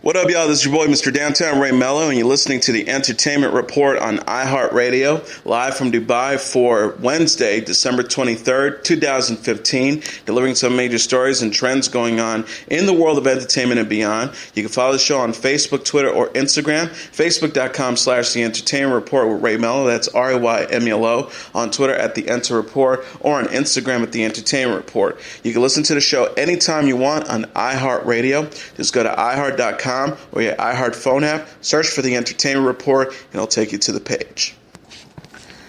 What up, y'all? This is your boy, Mr. Downtown Ray Melo, and you're listening to the Entertainment Report on iHeartRadio, live from Dubai for Wednesday, December 23rd, 2015, delivering some major stories and trends going on in the world of entertainment and beyond. You can follow the show on Facebook, Twitter, or Instagram, facebook.com/The Entertainment Report with Ray Melo, that's RAYMELO, on Twitter at The Enter Report, or on Instagram at The Entertainment Report. You can listen to the show anytime you want on iHeartRadio. Just go to iHeart.com or your iHeart phone app, search for The Entertainment Report, and it'll take you to the page.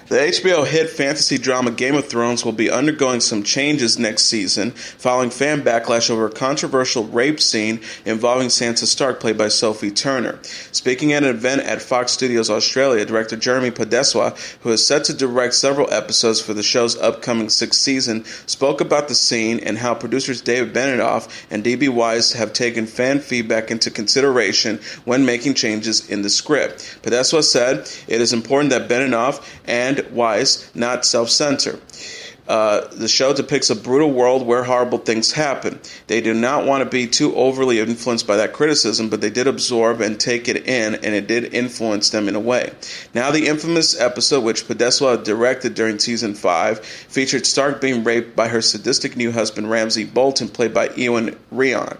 The HBO hit fantasy drama Game of Thrones will be undergoing some changes next season following fan backlash over a controversial rape scene involving Sansa Stark, played by Sophie Turner. Speaking at an event at Fox Studios Australia, director Jeremy Podeswa, who is set to direct several episodes for the show's upcoming sixth season, spoke about the scene and how producers David Benioff and D.B. Weiss have taken fan feedback into consideration when making changes in the script. Podeswa said, "It is important that Benioff and Weiss not self-censor. The show depicts a brutal world where horrible things happen. They do not want to be too overly influenced by that criticism, but they did absorb and take it in, and it did influence them in a way." Now, the infamous episode, which Podeswa directed during Season 5, featured Stark being raped by her sadistic new husband, Ramsay Bolton, played by Ewan Ryan.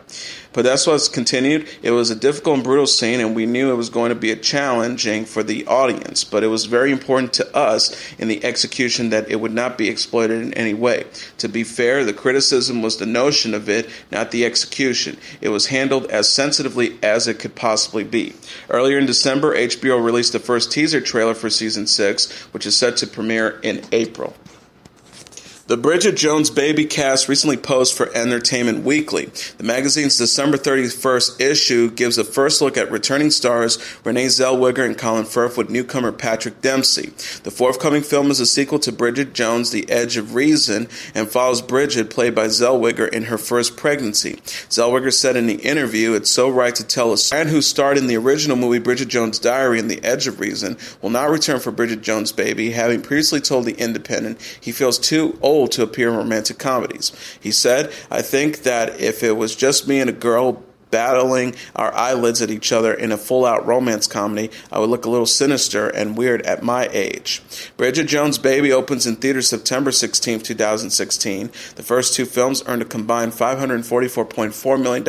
Podeswa continued, "It was a difficult and brutal scene, and we knew it was going to be challenging for the audience, but it was very important to us in the execution that it would not be exploited in any way. To be fair, the criticism was the notion of it, not the execution. It was handled as sensitively as it could possibly be." Earlier in December, HBO released the first teaser trailer for Season 6, which is set to premiere in April. The Bridget Jones Baby cast recently posed for Entertainment Weekly. The magazine's December 31st issue gives a first look at returning stars Renee Zellweger and Colin Firth with newcomer Patrick Dempsey. The forthcoming film is a sequel to Bridget Jones' The Edge of Reason and follows Bridget, played by Zellweger, in her first pregnancy. Zellweger said in the interview, "It's so right to tell a man who starred in the original movie Bridget Jones' Diary and The Edge of Reason will not return for Bridget Jones' Baby, having previously told The Independent he feels too old to appear in romantic comedies." He said, "I think that if it was just me and a girl battling our eyelids at each other in a full-out romance comedy, I would look a little sinister and weird at my age." Bridget Jones' Baby opens in theaters September 16, 2016. The first two films earned a combined $544.4 million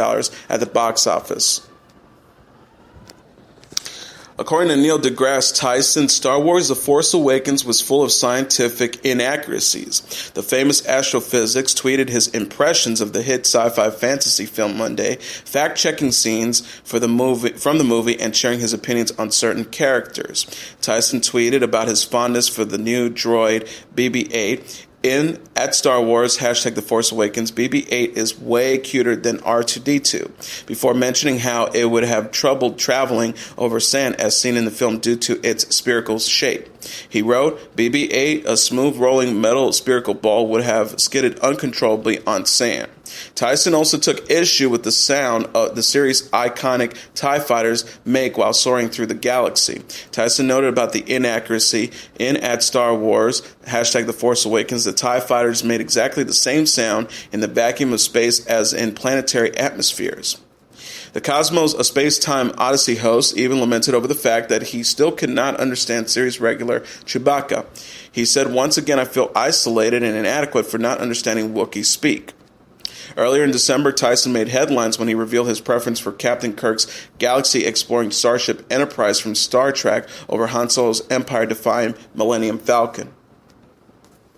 at the box office. According to Neil deGrasse Tyson, Star Wars The Force Awakens was full of scientific inaccuracies. The famous astrophysics tweeted his impressions of the hit sci-fi fantasy film Monday, fact-checking scenes from the movie and sharing his opinions on certain characters. Tyson tweeted about his fondness for the new droid BB-8. At Star Wars, #The Force Awakens, BB-8 is way cuter than R2-D2, before mentioning how it would have trouble traveling over sand as seen in the film due to its spherical shape. He wrote, "BB-8, a smooth rolling metal spherical ball, would have skidded uncontrollably on sand." Tyson also took issue with the sound the series' iconic TIE fighters make while soaring through the galaxy. Tyson noted about the inaccuracy at Star Wars, #The Force Awakens, the TIE fighters made exactly the same sound in the vacuum of space as in planetary atmospheres. The Cosmos A Space-Time Odyssey host even lamented over the fact that he still could not understand series regular Chewbacca. He said, "Once again, I feel isolated and inadequate for not understanding Wookiees speak." Earlier in December, Tyson made headlines when he revealed his preference for Captain Kirk's galaxy-exploring starship Enterprise from Star Trek over Han Solo's empire-defying Millennium Falcon.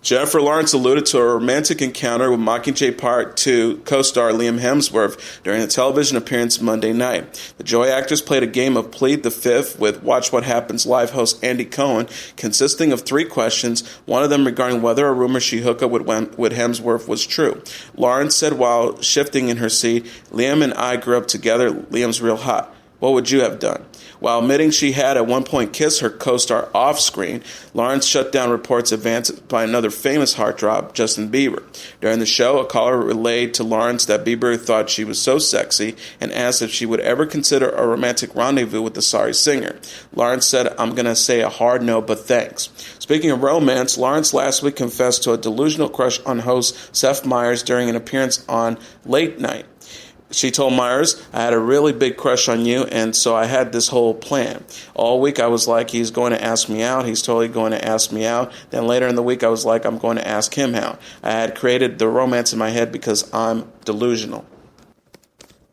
Jennifer Lawrence alluded to a romantic encounter with Mockingjay Part 2 co-star Liam Hemsworth during a television appearance Monday night. The Joy actress played a game of Plead the Fifth with Watch What Happens Live host Andy Cohen, consisting of 3 questions, one of them regarding whether a rumor she hooked up with Hemsworth was true. Lawrence said while shifting in her seat, "Liam and I grew up together. Liam's real hot. What would you have done?" While admitting she had at one point kissed her co-star off-screen, Lawrence shut down reports advanced by another famous heartthrob, Justin Bieber. During the show, a caller relayed to Lawrence that Bieber thought she was so sexy and asked if she would ever consider a romantic rendezvous with the sorry singer. Lawrence said, "I'm going to say a hard no, but thanks." Speaking of romance, Lawrence last week confessed to a delusional crush on host Seth Meyers during an appearance on Late Night. She told Myers, I had a really big crush on you, and so I had this whole plan. All week I was like, he's going to ask me out. He's totally going to ask me out. Then later in the week I was like, I'm going to ask him out. I had created the romance in my head because I'm delusional.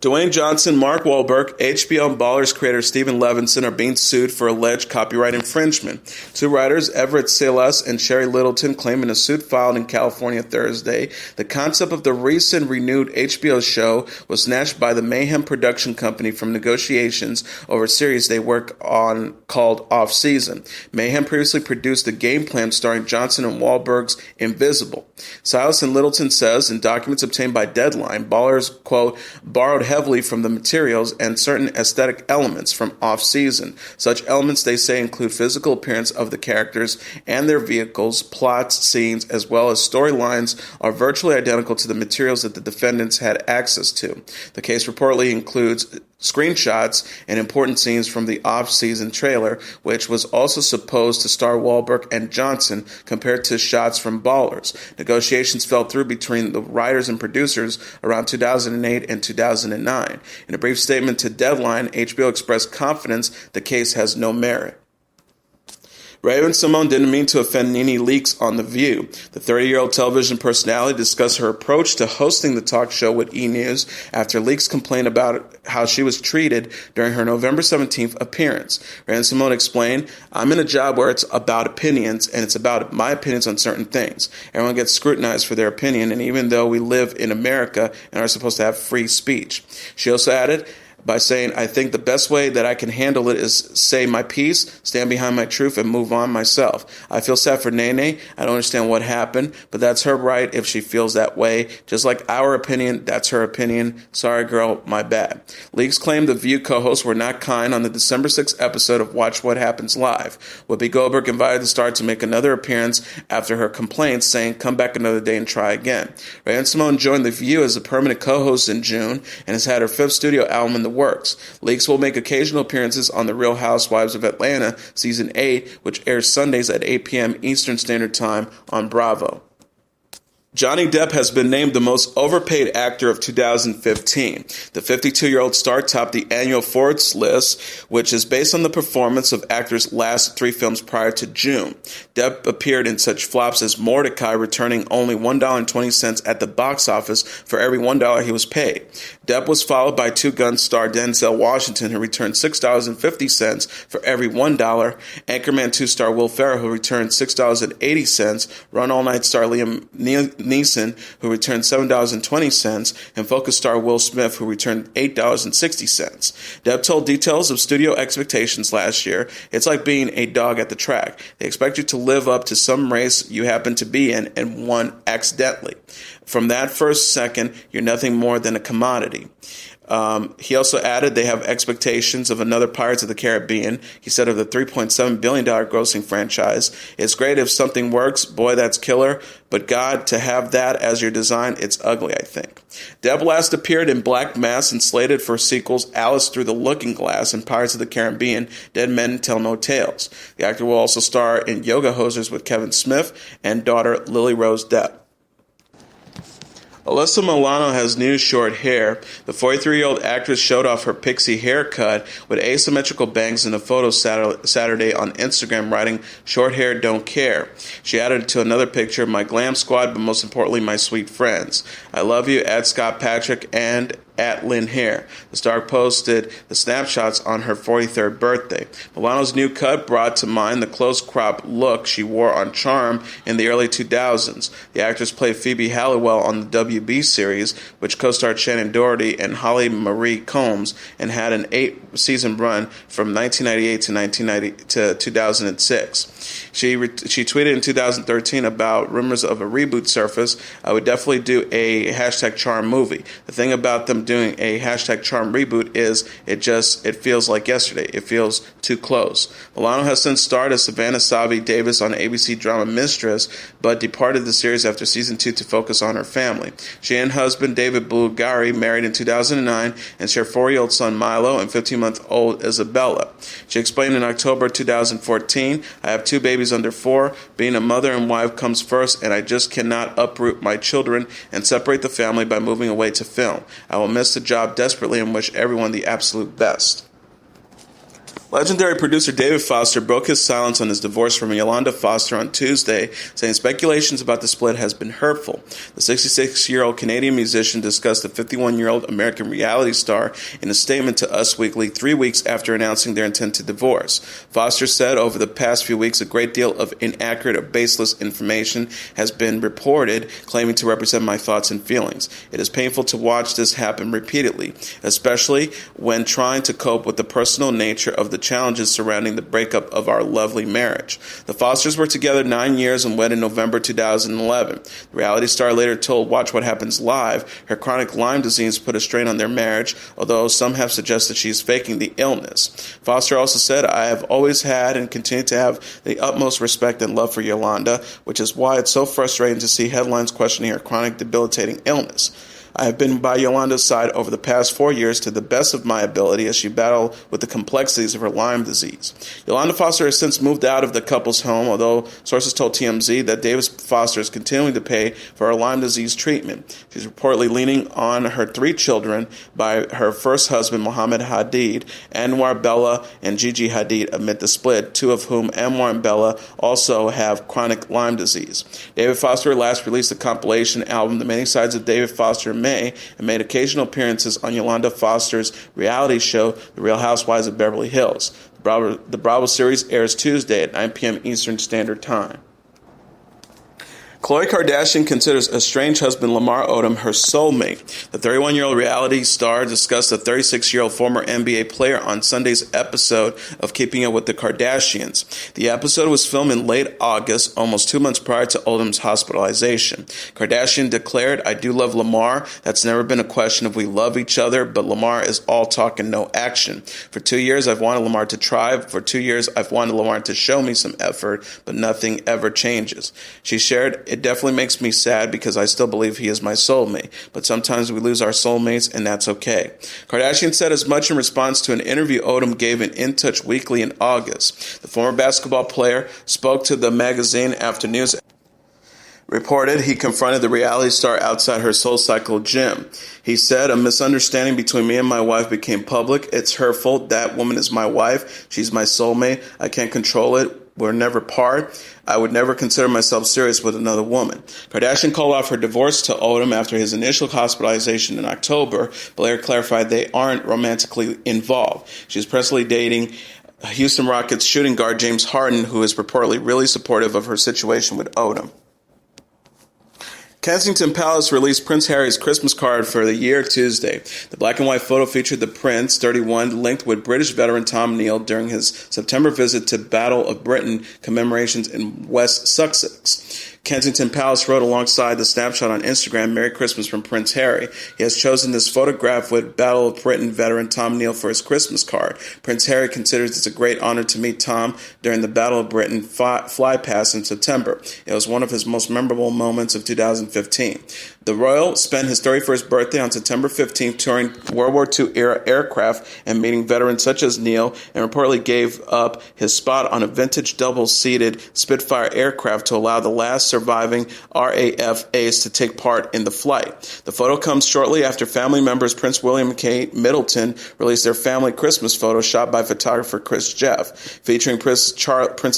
Dwayne Johnson, Mark Wahlberg, HBO and Ballers creator Stephen Levinson are being sued for alleged copyright infringement. Two writers, Everett Silas and Sherry Littleton, claim in a suit filed in California Thursday. The concept of the recent renewed HBO show was snatched by the Mayhem production company from negotiations over a series they work on called Off Season. Mayhem previously produced a game plan starring Johnson and Wahlberg's Invisible. Silas and Littleton says in documents obtained by Deadline, Ballers, quote, borrowed heavily from the materials and certain aesthetic elements from Off-Season. Such elements, they say, include physical appearance of the characters and their vehicles, plots, scenes, as well as storylines are virtually identical to the materials that the defendants had access to. The case reportedly includes screenshots and important scenes from the off-season trailer, which was also supposed to star Wahlberg and Johnson, compared to shots from Ballers. Negotiations fell through between the writers and producers around 2008 and 2009. In a brief statement to Deadline, HBO expressed confidence the case has no merit. Raven-Symoné didn't mean to offend Nene Leakes on The View. The 30-year-old television personality discussed her approach to hosting the talk show with E! News after Leakes complained about how she was treated during her November 17th appearance. Raven-Symoné explained, I'm in a job where it's about opinions, and it's about my opinions on certain things. Everyone gets scrutinized for their opinion, and even though we live in America and are supposed to have free speech. She also added, by saying, I think the best way that I can handle it is say my piece, stand behind my truth, and move on myself. I feel sad for Nene. I don't understand what happened, but that's her right if she feels that way. Just like our opinion, that's her opinion. Sorry, girl, my bad. Leakes claimed the View co-hosts were not kind on the December 6th episode of Watch What Happens Live. Whoopi Goldberg invited the star to make another appearance after her complaints, saying, come back another day and try again. Raven-Symoné joined The View as a permanent co-host in June and has had her fifth studio album in the works. Leakes will make occasional appearances on The Real Housewives of Atlanta Season 8, which airs Sundays at 8 p.m. Eastern Standard Time on Bravo. Johnny Depp has been named the most overpaid actor of 2015. The 52-year-old star topped the annual Forbes list, which is based on the performance of actors' last three films prior to June. Depp appeared in such flops as Mordecai, returning only $1.20 at the box office for every $1 he was paid. Depp was followed by Two Guns star Denzel Washington, who returned $6.50 for every $1, Anchorman 2 star Will Ferrell, who returned $6.80, Run All Night star Liam Neeson, who returned $7.20, and Focus star Will Smith, who returned $8.60. Depp told Details of studio expectations last year, it's like being a dog at the track. They expect you to live up to some race you happen to be in and won accidentally. From that first second, you're nothing more than a commodity. He also added they have expectations of another Pirates of the Caribbean. He said of the $3.7 billion grossing franchise, it's great if something works. Boy, that's killer. But God, to have that as your design, it's ugly, I think. Depp last appeared in Black Mass and slated for sequels Alice Through the Looking Glass and Pirates of the Caribbean, Dead Men Tell No Tales. The actor will also star in Yoga Hosers with Kevin Smith and daughter Lily Rose Depp. Alyssa Milano has new short hair. The 43-year-old actress showed off her pixie haircut with asymmetrical bangs in a photo Saturday on Instagram, writing, short hair don't care. She added to another picture, my glam squad, but most importantly, my sweet friends. I love you, at Scott Patrick and at Lynn Hare. The star posted the snapshots on her 43rd birthday. Milano's new cut brought to mind the close-crop look she wore on Charm in the early 2000s. The actress played Phoebe Halliwell on the WB series, which co-starred Shannon Doherty and Holly Marie Combs, and had an 8-season run from 1998 to 2006. She tweeted in 2013 about rumors of a reboot surface. I would definitely do a #Charm movie. The thing about them doing a #Charm reboot is it feels like yesterday. It feels too close. Milano has since starred as Savannah Savi Davis on ABC drama Mistress, but departed the series after season 2 to focus on her family. She and husband David Bulgari married in 2009 and share 4-year-old son Milo and 15-month-old Isabella. She explained in October 2014, I have 2 babies under 4. Being a mother and wife comes first, and I just cannot uproot my children and separate the family by moving away to film. I will miss the job desperately and wish everyone the absolute best. Legendary producer David Foster broke his silence on his divorce from Yolanda Foster on Tuesday, saying speculations about the split has been hurtful. The 66-year-old Canadian musician discussed the 51-year-old American reality star in a statement to Us Weekly 3 weeks after announcing their intent to divorce. Foster said, over the past few weeks, a great deal of inaccurate or baseless information has been reported, claiming to represent my thoughts and feelings. It is painful to watch this happen repeatedly, especially when trying to cope with the personal nature of the challenges surrounding the breakup of our lovely marriage. The Fosters were together 9 years and wed in November 2011. The reality star later told Watch What Happens Live her chronic Lyme disease put a strain on their marriage, although some have suggested she's faking the illness. Foster also said, I have always had and continue to have the utmost respect and love for Yolanda, which is why it's so frustrating to see headlines questioning her chronic debilitating illness. I have been by Yolanda's side over the past 4 years to the best of my ability as she battled with the complexities of her Lyme disease. Yolanda Foster has since moved out of the couple's home, although sources told TMZ that David Foster is continuing to pay for her Lyme disease treatment. She's reportedly leaning on her 3 children by her first husband, Mohammed Hadid, Anwar Bella, and Gigi Hadid amid the split, 2 of whom, Anwar and Bella, also have chronic Lyme disease. David Foster last released a compilation album, The Many Sides of David Foster, May, and made occasional appearances on Yolanda Foster's reality show, The Real Housewives of Beverly Hills. The Bravo series airs Tuesday at 9 p.m. Eastern Standard Time. Khloe Kardashian considers estranged husband Lamar Odom her soulmate. The 31-year-old reality star discussed the 36-year-old former NBA player on Sunday's episode of Keeping Up with the Kardashians. The episode was filmed in late August, almost 2 months prior to Odom's hospitalization. Kardashian declared, I do love Lamar. That's never been a question of we love each other, but Lamar is all talk and no action. For 2 years, I've wanted Lamar to try. For 2 years, I've wanted Lamar to show me some effort, but nothing ever changes. She shared, it definitely makes me sad because I still believe he is my soulmate, but sometimes we lose our soulmates and that's okay. Kardashian said as much in response to an interview Odom gave in In Touch Weekly in August. The former basketball player spoke to the magazine after news reported he confronted the reality star outside her SoulCycle gym. He said, a misunderstanding between me and my wife became public. It's her fault. That woman is my wife. She's my soulmate. I can't control it. We're never part. I would never consider myself serious with another woman. Kardashian called off her divorce to Odom after his initial hospitalization in October, but later clarified they aren't romantically involved. She's presently dating Houston Rockets shooting guard James Harden, who is reportedly really supportive of her situation with Odom. Kensington Palace released Prince Harry's Christmas card for the year Tuesday. The black and white photo featured the Prince, 31, linked with British veteran Tom Neal during his September visit to Battle of Britain commemorations in West Sussex. Kensington Palace wrote alongside the snapshot on Instagram, Merry Christmas from Prince Harry. He has chosen this photograph with Battle of Britain veteran Tom Neal for his Christmas card. Prince Harry considers it a great honor to meet Tom during the Battle of Britain fly past in September. It was one of his most memorable moments of 2015. The royal spent his 31st birthday on September 15th touring World War II-era aircraft and meeting veterans such as Neal, and reportedly gave up his spot on a vintage double-seated Spitfire aircraft to allow the last surviving RAF ace to take part in the flight. The photo comes shortly after family members Prince William and Kate Middleton released their family Christmas photo shot by photographer Chris Jeff, featuring Princess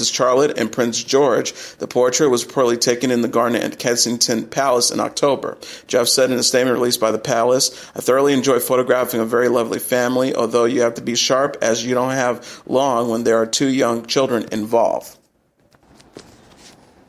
Charlotte and Prince George. The portrait was reportedly taken in the garden at Kensington Palace in October. Jeff said in a statement released by the palace, I thoroughly enjoy photographing a very lovely family, although you have to be sharp as you don't have long when there are 2 young children involved.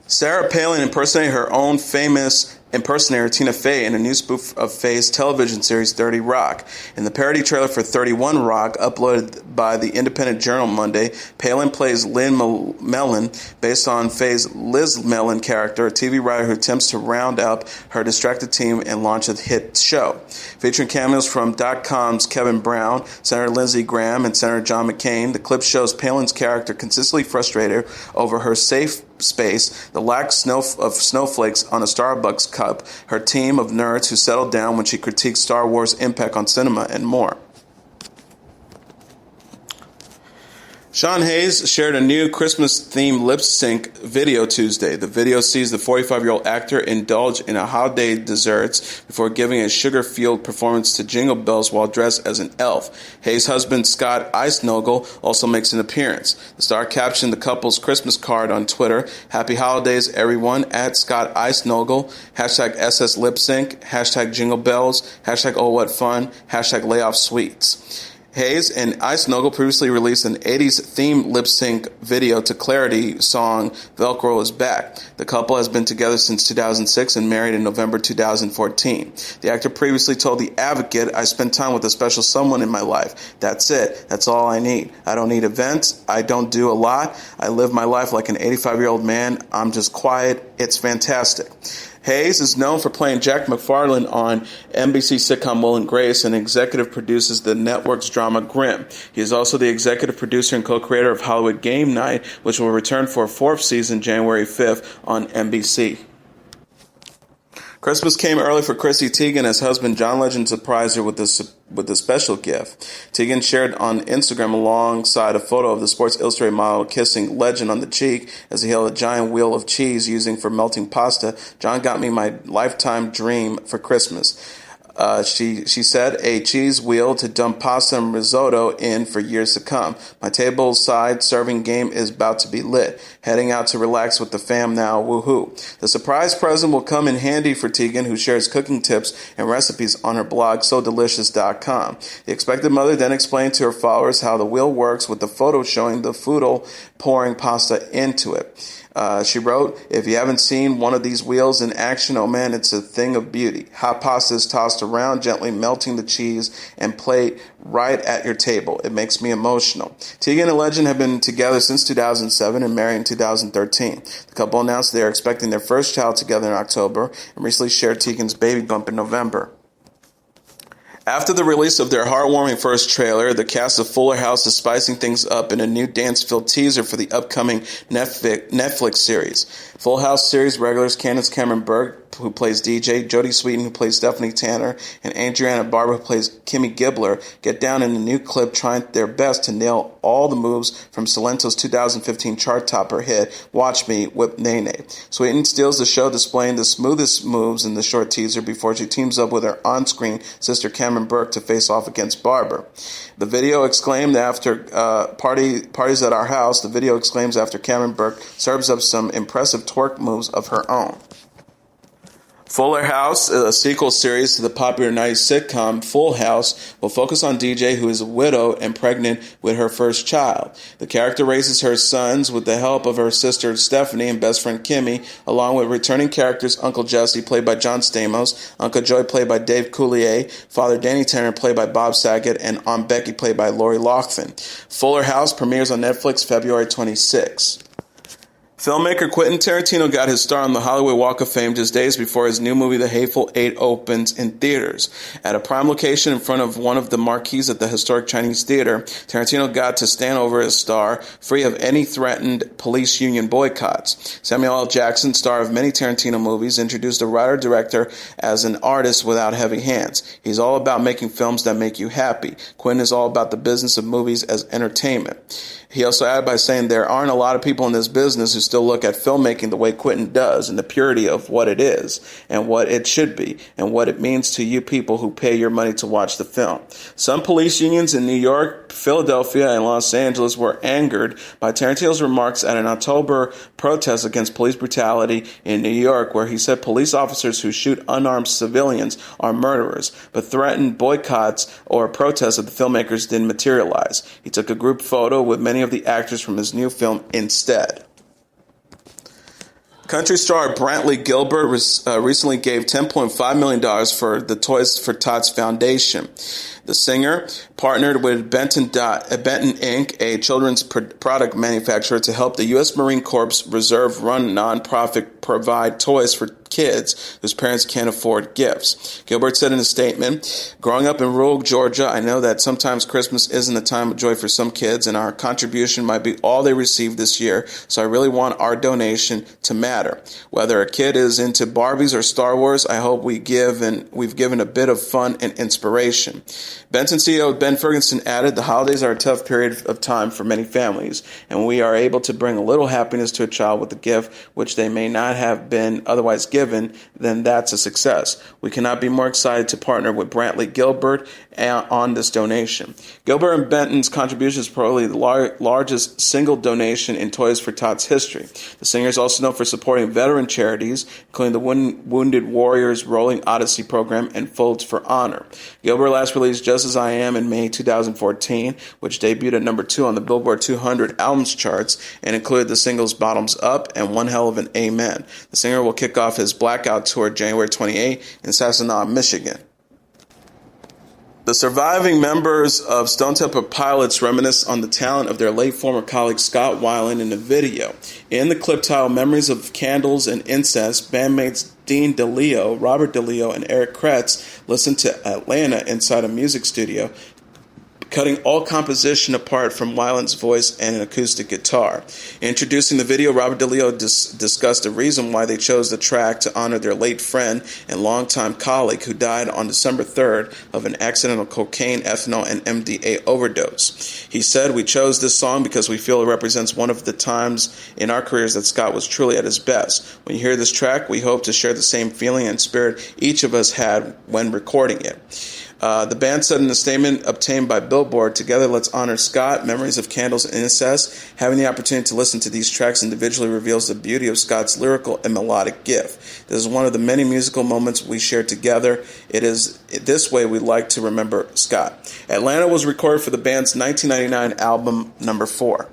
Sarah Palin impersonated her own famous impersonator Tina Fey in a new spoof of Fey's television series 30 Rock. In the parody trailer for 31 Rock, uploaded by the Independent Journal Monday, Palin plays Lynn Mellon, based on Fey's Liz Mellon character, a TV writer who attempts to round up her distracted team and launch a hit show. Featuring cameos from .com's Kevin Brown, Senator Lindsey Graham, and Senator John McCain, the clip shows Palin's character consistently frustrated over her safe space, the lack of snowflakes on a Starbucks cup, her team of nerds who settle down when she critiques Star Wars' impact on cinema, and more. Sean Hayes shared a new Christmas-themed lip-sync video Tuesday. The video sees the 45-year-old actor indulge in a holiday desserts before giving a sugar-fueled performance to Jingle Bells while dressed as an elf. Hayes' husband, Scott Eisnogel, also makes an appearance. The star captioned the couple's Christmas card on Twitter, "Happy Holidays, everyone," at Scott Eisnogel, hashtag #SSLipSync, hashtag Jingle Bells, hashtag Oh What Fun, hashtag Layoff Sweets. Hayes and Eisnogel previously released an 80s themed lip-sync video to Clarity song Velcro is Back. The couple has been together since 2006 and married in November 2014. The actor previously told The Advocate, "I spend time with a special someone in my life. That's it. That's all I need. I don't need events. I don't do a lot. I live my life like an 85-year-old man. I'm just quiet. It's fantastic." Hayes is known for playing Jack McFarlane on NBC sitcom Will and Grace and executive produces the network's drama Grimm. He is also the executive producer and co-creator of Hollywood Game Night, which will return for a 4th season January 5th on NBC. Christmas came early for Chrissy Teigen as husband John Legend surprised her with a special gift. Teigen shared on Instagram alongside a photo of the Sports Illustrated model kissing Legend on the cheek as he held a giant wheel of cheese using for melting pasta. "John got me my lifetime dream for Christmas." She said, "A cheese wheel to dump pasta and risotto in for years to come. My tableside serving game is about to be lit. Heading out to relax with the fam now, woohoo." The surprise present will come in handy for Teigen, who shares cooking tips and recipes on her blog, SoDelicious.com. The expected mother then explained to her followers how the wheel works with the photo showing the foodle pouring pasta into it. She wrote, "If you haven't seen one of these wheels in action, oh man, it's a thing of beauty. Hot pasta is tossed around, gently melting the cheese and plate right at your table. It makes me emotional." Teigen and Legend have been together since 2007 and married in 2013. The couple announced they are expecting their first child together in October and recently shared Teigen's baby bump in November. After the release of their heartwarming first trailer, the cast of Fuller House is spicing things up in a new dance-filled teaser for the upcoming Netflix series. Full House series regulars Candace Cameron Bure, who plays DJ, Jodie Sweetin, who plays Stephanie Tanner, and Adriana Barber, who plays Kimmy Gibbler, get down in a new clip trying their best to nail all the moves from Salento's 2015 chart topper hit, Watch Me, Whip Nene. Sweetin steals the show, displaying the smoothest moves in the short teaser before she teams up with her on-screen sister Cameron Burke to face off against Barber. The video exclaimed after parties at our house. The video exclaims after Cameron Burke serves up some impressive twerk moves of her own. Fuller House, a sequel series to the popular 90s sitcom Full House, will focus on DJ, who is a widow and pregnant with her first child. The character raises her sons with the help of her sister Stephanie and best friend Kimmy, along with returning characters Uncle Jesse, played by John Stamos, Uncle Joy, played by Dave Coulier, Father Danny Tanner, played by Bob Saget, and Aunt Becky, played by Lori Loughlin. Fuller House premieres on Netflix February 26. Filmmaker Quentin Tarantino got his start on the Hollywood Walk of Fame just days before his new movie The Hateful Eight opens in theaters. At a prime location in front of one of the marquees at the historic Chinese Theater, Tarantino got to stand over his star, free of any threatened police union boycotts. Samuel L. Jackson, star of many Tarantino movies, introduced the writer-director as an artist without heavy hands. He's all about making films that make you happy. Quentin is all about the business of movies as entertainment. He also added by saying there aren't a lot of people in this business who still look at filmmaking the way Quentin does and the purity of what it is and what it should be and what it means to you people who pay your money to watch the film. Some police unions in New York, Philadelphia, and Los Angeles were angered by Tarantino's remarks at an October protest against police brutality in New York, where he said police officers who shoot unarmed civilians are murderers, but threatened boycotts or protests of the filmmakers didn't materialize. He took a group photo with many of the actors from his new film instead. Country star Brantley Gilbert recently gave $10.5 million for the Toys for Tots Foundation. The singer partnered with Benton Inc., a children's product manufacturer, to help the U.S. Marine Corps Reserve-run nonprofit provide toys for kids whose parents can't afford gifts. Gilbert said in a statement, "Growing up in rural Georgia, I know that sometimes Christmas isn't a time of joy for some kids, and our contribution might be all they receive this year, so I really want our donation to matter. Whether a kid is into Barbies or Star Wars, I hope we've given a bit of fun and inspiration." Benson CEO Ben Ferguson added, "The holidays are a tough period of time for many families, and we are able to bring a little happiness to a child with a gift which they may not have been otherwise given, then that's a success. We cannot be more excited to partner with Brantley Gilbert on this donation." Gilbert and Benton's contribution is probably the largest single donation in Toys for Tots history. The singer is also known for supporting veteran charities, including the Wounded Warriors Rolling Odyssey program and Folds for Honor. Gilbert last released Just As I Am in May 2014, which debuted at number 2 on the Billboard 200 albums charts and included the singles Bottoms Up and One Hell of an Amen. The singer will kick off his Blackout Tour January 28 in Sassanage, Michigan. The surviving members of Stone Temple Pilots reminisce on the talent of their late former colleague Scott Weiland in a video. In the clip titled Memories of Candles and Incest, bandmates Dean DeLeo, Robert DeLeo, and Eric Kretz listened to Atlanta inside a music studio, cutting all composition apart from Weiland's voice and an acoustic guitar. Introducing the video, Robert DeLeo discussed the reason why they chose the track to honor their late friend and longtime colleague who died on December 3rd of an accidental cocaine, ethanol, and MDA overdose. He said, "We chose this song because we feel it represents one of the times in our careers that Scott was truly at his best. When you hear this track, we hope to share the same feeling and spirit each of us had when recording it." The band said in a statement obtained by Billboard, "Together, let's honor Scott, Memories of Candles and Incest. Having the opportunity to listen to these tracks individually reveals the beauty of Scott's lyrical and melodic gift. This is one of the many musical moments we shared together. It is this way we like to remember Scott." Atlanta was recorded for the band's 1999 album number 4.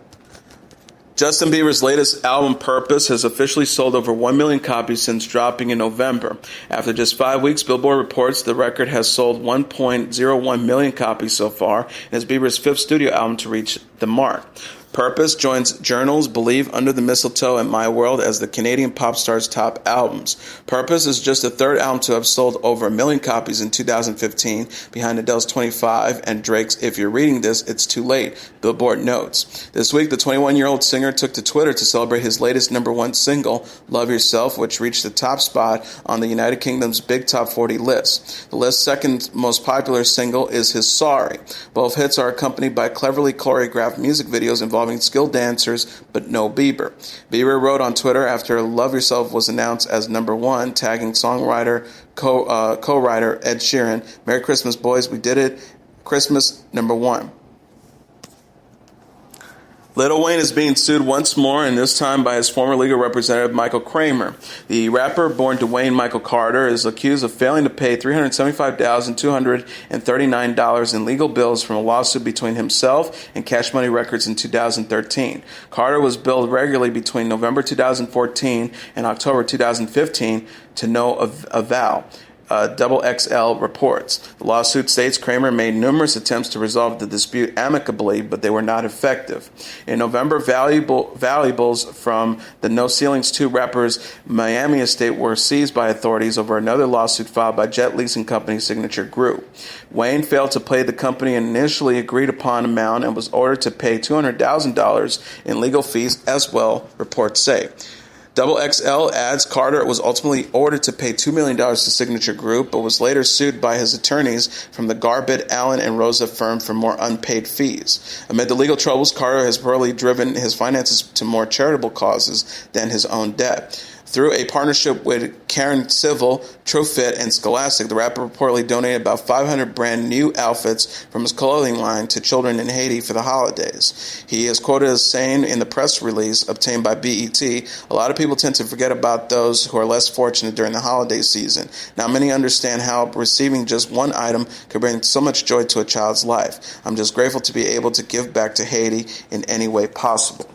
Justin Bieber's latest album, Purpose, has officially sold over 1 million copies since dropping in November. After just 5 weeks, Billboard reports the record has sold 1.01 million copies so far and is Bieber's 5th studio album to reach the mark. Purpose joins Journals, Believe, Under the Mistletoe, and My World as the Canadian pop star's top albums. Purpose is just the 3rd album to have sold over 1 million copies in 2015, behind Adele's 25 and Drake's If You're Reading This, It's Too Late, Billboard notes. This week, the 21-year-old singer took to Twitter to celebrate his latest #1 single, Love Yourself, which reached the top spot on the United Kingdom's Big Top 40 list. The list's second most popular single is his Sorry. Both hits are accompanied by cleverly choreographed music videos involving skilled dancers, but no Bieber. Bieber wrote on Twitter after Love Yourself was announced as #1, tagging songwriter, co-writer Ed Sheeran, "Merry Christmas, boys, we did it. Christmas #1. Lil Wayne is being sued once more, and this time by his former legal representative, Michael Kramer. The rapper, born Dwayne Michael Carter, is accused of failing to pay $375,239 in legal bills from a lawsuit between himself and Cash Money Records in 2013. Carter was billed regularly between November 2014 and October 2015 to no avail. XXL reports. The lawsuit states Kramer made numerous attempts to resolve the dispute amicably, but they were not effective. In November, valuables from the No Ceilings 2 rapper's Miami estate were seized by authorities over another lawsuit filed by jet leasing company Signature Group. Wayne failed to pay the company an initially agreed upon amount and was ordered to pay $200,000 in legal fees as well, reports say. XXL adds Carter was ultimately ordered to pay $2 million to Signature Group, but was later sued by his attorneys from the Garbett, Allen, and Rosa firm for more unpaid fees. Amid the legal troubles, Carter has reportedly driven his finances to more charitable causes than his own debt. Through a partnership with Karen Civil, TrueFit, and Scholastic, the rapper reportedly donated about 500 brand new outfits from his clothing line to children in Haiti for the holidays. He is quoted as saying in the press release obtained by BET, "A lot of people tend to forget about those who are less fortunate during the holiday season. Now many understand how receiving just one item could bring so much joy to a child's life. I'm just grateful to be able to give back to Haiti in any way possible."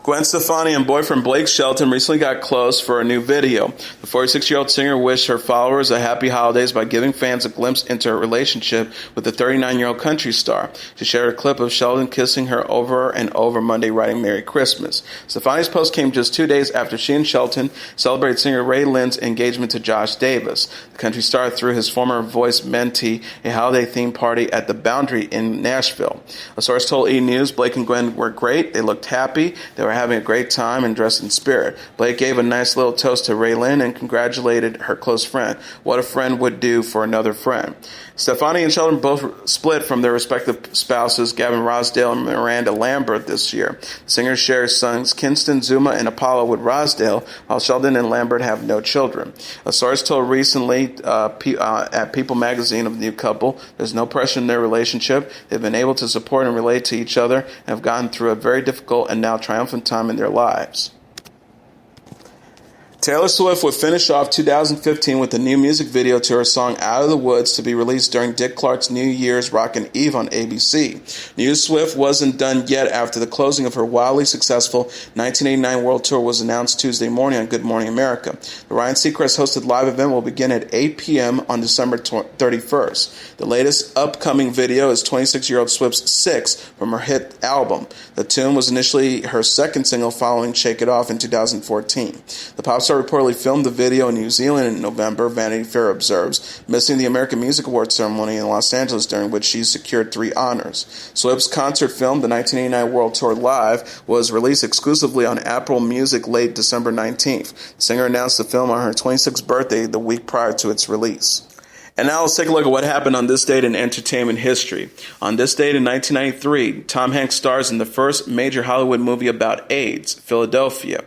Gwen Stefani and boyfriend Blake Shelton recently got close for a new video. The 46-year-old singer wished her followers a happy holidays by giving fans a glimpse into her relationship with the 39-year-old country star. She shared a clip of Shelton kissing her over and over Monday, writing Merry Christmas. Stefani's post came just 2 days after she and Shelton celebrated singer Weiland's engagement to Josh Davis. The country star threw his former voice mentee a holiday-themed party at the Boundary in Nashville. A source told E! News Blake and Gwen were great. They looked happy. They were having a great time and dressed in spirit. Blake gave a nice little toast to Weiland and congratulated her close friend. What a friend would do for another friend. Stefani and Sheldon both split from their respective spouses, Gavin Rossdale and Miranda Lambert, this year. The singer shares sons Kinston, Zuma, and Apollo with Rossdale, while Sheldon and Lambert have no children. A source told recently at People magazine of the new couple, there's no pressure in their relationship. They've been able to support and relate to each other and have gone through a very difficult and now triumphant time in their lives. Taylor Swift would finish off 2015 with a new music video to her song Out of the Woods to be released during Dick Clark's New Year's Rockin' Eve on ABC. News Swift wasn't done yet after the closing of her wildly successful 1989 World Tour was announced Tuesday morning on Good Morning America. The Ryan Seacrest-hosted live event will begin at 8 p.m. on December 31st. The latest upcoming video is 26-year-old Swift's Six from her hit album. The tune was initially her second single following Shake It Off in 2014. The pop star reportedly filmed the video in New Zealand in November, Vanity Fair observes, missing the American Music Awards ceremony in Los Angeles, during which she secured 3 honors. Swift's concert film, the 1989 World Tour Live, was released exclusively on Apple Music late December 19th. The singer announced the film on her 26th birthday the week prior to its release. And now let's take a look at what happened on this date in entertainment history. On this date in 1993, Tom Hanks stars in the first major Hollywood movie about AIDS, Philadelphia.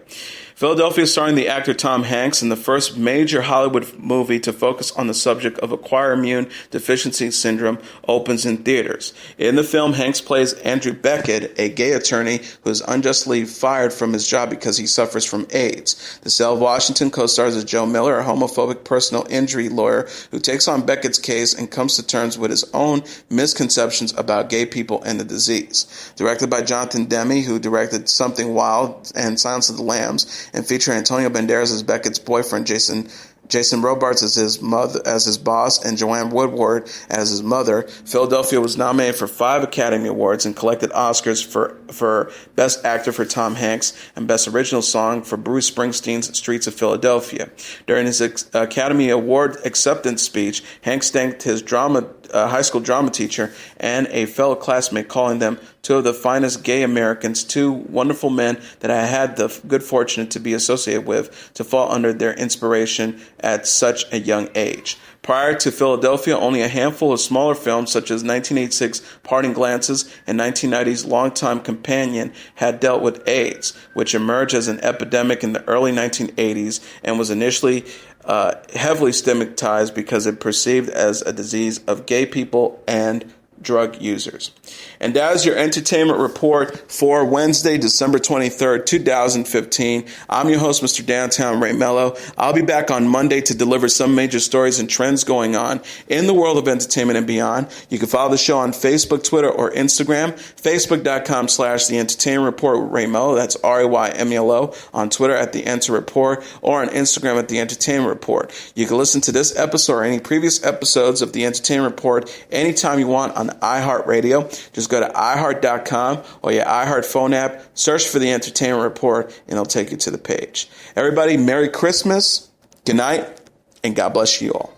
Philadelphia, starring the actor Tom Hanks, in the first major Hollywood movie to focus on the subject of acquired immune deficiency syndrome, opens in theaters. In the film, Hanks plays Andrew Beckett, a gay attorney who is unjustly fired from his job because he suffers from AIDS. Denzel Washington co-stars as Joe Miller, a homophobic personal injury lawyer who takes on Beckett's case and comes to terms with his own misconceptions about gay people and the disease. Directed by Jonathan Demme, who directed Something Wild and Silence of the Lambs, and featuring Antonio Banderas as Beckett's boyfriend, Jason Robards as his boss, and Joanne Woodward as his mother. Philadelphia was nominated for 5 Academy Awards and collected Oscars for Best Actor for Tom Hanks and Best Original Song for Bruce Springsteen's Streets of Philadelphia. During his Academy Award acceptance speech, Hanks thanked his high school drama teacher and a fellow classmate, calling them 2 of the finest gay Americans, 2 wonderful men that I had the good fortune to be associated with, to fall under their inspiration at such a young age. Prior to Philadelphia, only a handful of smaller films, such as 1986's Parting Glances and 1990's Longtime Companion, had dealt with AIDS, which emerged as an epidemic in the early 1980s and was initially heavily stigmatized because it perceived as a disease of gay people and drug users. And that is your entertainment report for Wednesday, December 23rd, 2015. I'm your host, Mr. Downtown Ray Melo. I'll be back on Monday to deliver some major stories and trends going on in the world of entertainment and beyond. You can follow the show on Facebook, Twitter, or Instagram. Facebook.com/The Entertainment Report with Ray Melo. That's RAYMELO. On Twitter at The Enter Report, or on Instagram at The Entertainment Report. You can listen to this episode or any previous episodes of The Entertainment Report anytime you want on iHeartRadio. Just go to iHeart.com or your iHeart phone app, search for The Entertainment Report, and it'll take you to the page. Everybody, Merry Christmas, good night, and God bless you all.